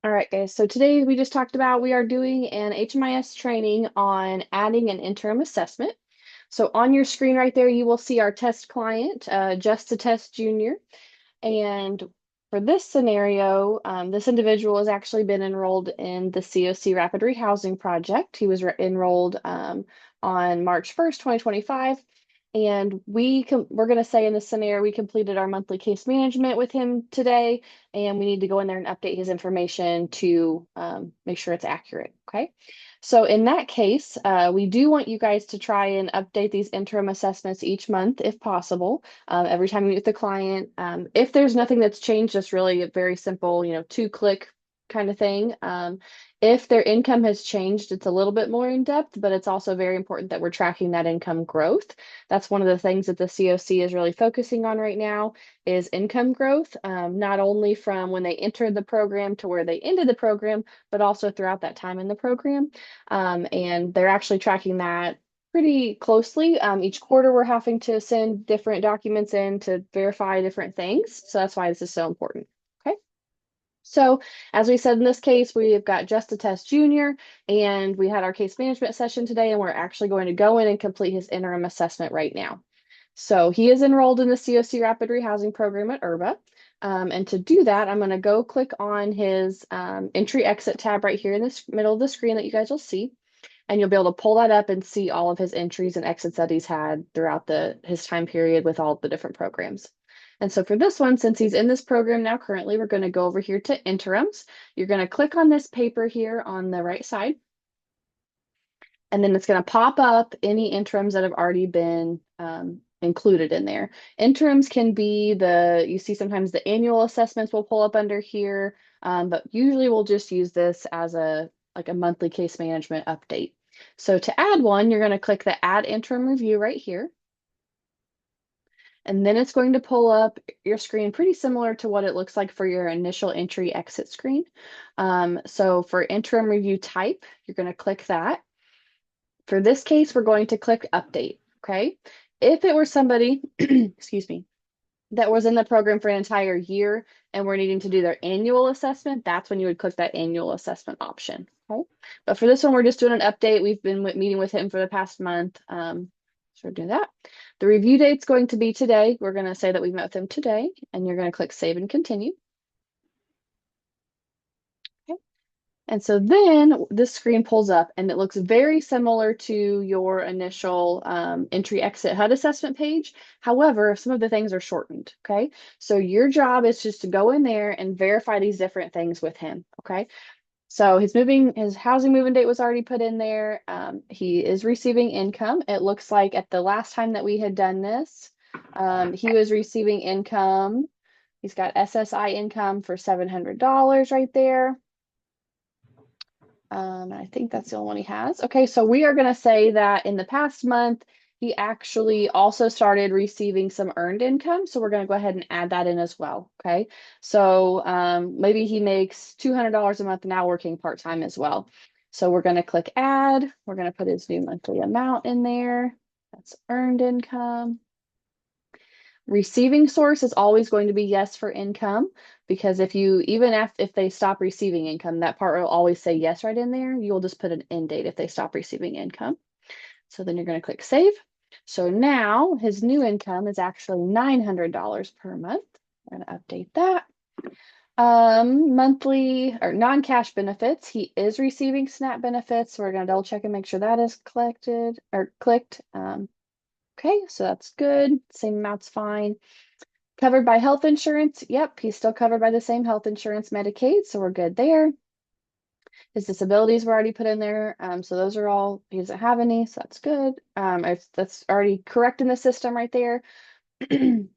All right, guys. So today we just talked about we are doing an HMIS training on adding an interim assessment. So on your screen right there, you will see our test client, Just a Test Junior. And for this scenario, this individual has actually been enrolled in the COC Rapid Rehousing Project. He was enrolled on March 1st, 2025. And we're going to say in this scenario, we completed our monthly case management with him today, and we need to go in there and update his information to make sure it's accurate. Okay. So in that case, we do want you guys to try and update these interim assessments each month if possible. Every time you meet with the client. If there's nothing that's changed, just really a very simple, two-click kind of thing. If their income has changed, it's a little bit more in depth, but it's also very important that we're tracking that income growth. That's one of the things that the COC is really focusing on right now is income growth, not only from when they entered the program to where they ended the program, but also throughout that time in the program. And they're actually tracking that pretty closely. Each quarter, we're having to send different documents in to verify different things. So that's why this is so important. Okay. So as we said in this case, we've got Just a Test Junior, and we had our case management session today, and we're actually going to go in and complete his interim assessment right now. So he is enrolled in the COC Rapid Rehousing Program at IRBA. And to do that, I'm going to go click on his entry exit tab right here in the middle of the screen that you guys will see. And you'll be able to pull that up and see all of his entries and exits that he's had throughout his time period with all the different programs. And so for this one, since he's in this program now currently, we're going to go over here to interims. You're going to click on this paper here on the right side. And then it's going to pop up any interims that have already been included in there. Interims can be you see sometimes the annual assessments will pull up under here, but usually we'll just use this as like a monthly case management update. So to add one, you're going to click the Add Interim Review right here. And then it's going to pull up your screen pretty similar to what it looks like for your initial entry exit screen. So for interim review type, you're going to click that. For this case, we're going to click Update. Okay. If it were somebody, excuse me, that was in the program for an entire year and we're needing to do their annual assessment, that's when you would click that annual assessment option. Okay. But for this one, we're just doing an update. We've been meeting with him for the past month. So we're doing that. The review date's going to be today. We're going to say that we met with him today, and you're going to click Save and Continue. Okay. And so then this screen pulls up and it looks very similar to your initial entry exit HUD assessment page. However, some of the things are shortened. Okay. So your job is just to go in there and verify these different things with him. Okay. So his housing moving date was already put in there. He is receiving income. It looks like at the last time that we had done this, he was receiving income. He's got SSI income for $700 right there. I think that's the only one he has. Okay, so we are going to say that in the past month, he actually also started receiving some earned income. So we're going to go ahead and add that in as well. Okay, so maybe he makes $200 a month now working part-time as well. So we're going to click add. We're going to put his new monthly amount in there. That's earned income. Receiving source is always going to be yes for income, because even if they stop receiving income, that part will always say yes right in there. You'll just put an end date if they stop receiving income. So then you're going to click save. So now his new income is actually $900 per month. I'm going to update that. Monthly or non-cash benefits, he is receiving SNAP benefits. So we're going to double check and make sure that is collected or clicked. Okay, so that's good. Same amount's fine. Covered by health insurance. Yep, he's still covered by the same health insurance, Medicaid, so we're good there. His disabilities were already put in there, so those are all, he doesn't have any, so that's good. That's already correct in the system right there. And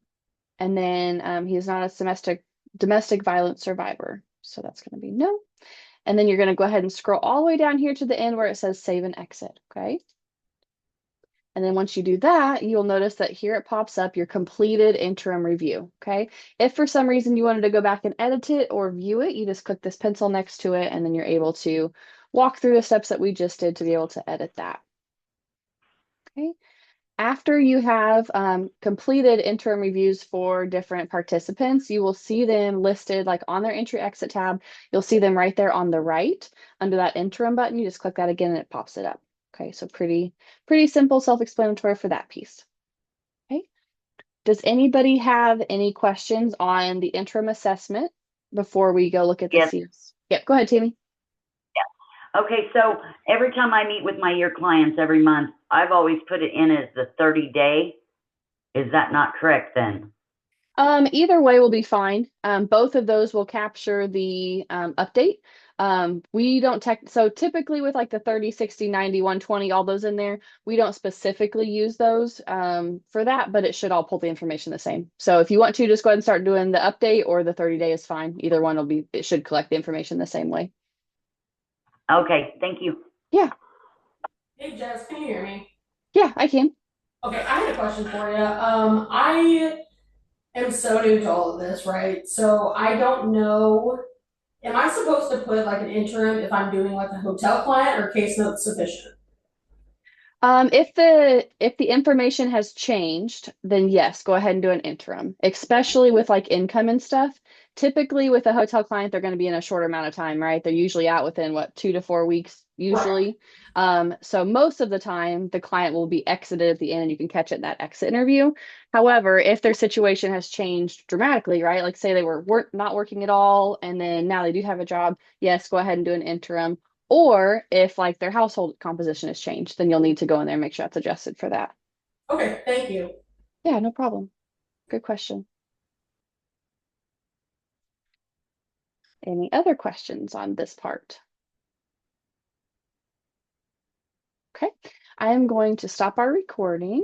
then he is not a domestic violence survivor, so that's going to be no. And then you're going to go ahead and scroll all the way down here to the end where it says save and exit, okay? And then once you do that, you'll notice that here it pops up your completed interim review, okay? If for some reason you wanted to go back and edit it or view it, you just click this pencil next to it, and then you're able to walk through the steps that we just did to be able to edit that. Okay, After you have completed interim reviews for different participants, you will see them listed like on their entry exit tab. You'll see them right there on the right under that interim button. You just click that again and it pops it up. Okay, so pretty simple, self-explanatory for that piece. Okay. Does anybody have any questions on the interim assessment before we go look at the Yes. CS? Yep, go ahead, Tammy. Okay, so every time I meet with my year clients every month, I've always put it in as the 30-day. Is that not correct then? Either way will be fine. Both of those will capture the update. We don't so typically with like the 30, 60, 90, 120, all those in there, we don't specifically use those for that, but it should all pull the information the same. So if you want to, just go ahead and start doing the update or the 30-day is fine. Either one will be, it should collect the information the same way. Okay, thank you. Yeah, Hey Jess, can you hear me? yeah, I can. Okay, I had a question for you. I am so new to all of this, right? So I don't know. Am I supposed to put like an interim if I'm doing like a hotel client or case note sufficient? If the information has changed, then yes, go ahead and do an interim, especially with like income and stuff. Typically with a hotel client, they're going to be in a shorter amount of time, right? They're usually out within what, 2 to 4 weeks Right. usually. So most of the time the client will be exited at the end and you can catch it in that exit interview. However, if their situation has changed dramatically, right? Like say they were not working at all and then now they do have a job, yes, go ahead and do an interim. Or if like their household composition has changed, then you'll need to go in there and make sure that's adjusted for that. Okay, thank you. Yeah, no problem. Good question. Any other questions on this part? Okay, I am going to stop our recording